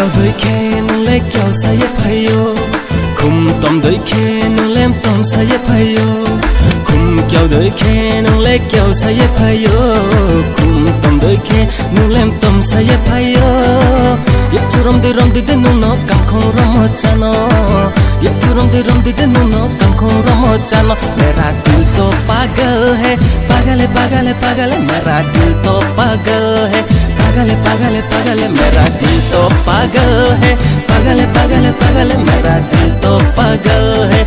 Kau đôi khe nung lấy kẹo say fayo khum tom đôi khe nung lem tom say fayo khum kẹo đôi khe nung lấy kẹo say fayo khum tom đôi khe nung lem tom say fayo yak chu rom de nung no kam khong rom chano yak chu rom de nung no kam khong rom chano मेरा दिल तो पागल है पागल है पागल है पागल है मेरा दिल तो पागल है पागल है पागल है पागल है मेरा दिल तो पागल है पागल है पागल है पागल है मेरा दिल तो पागल है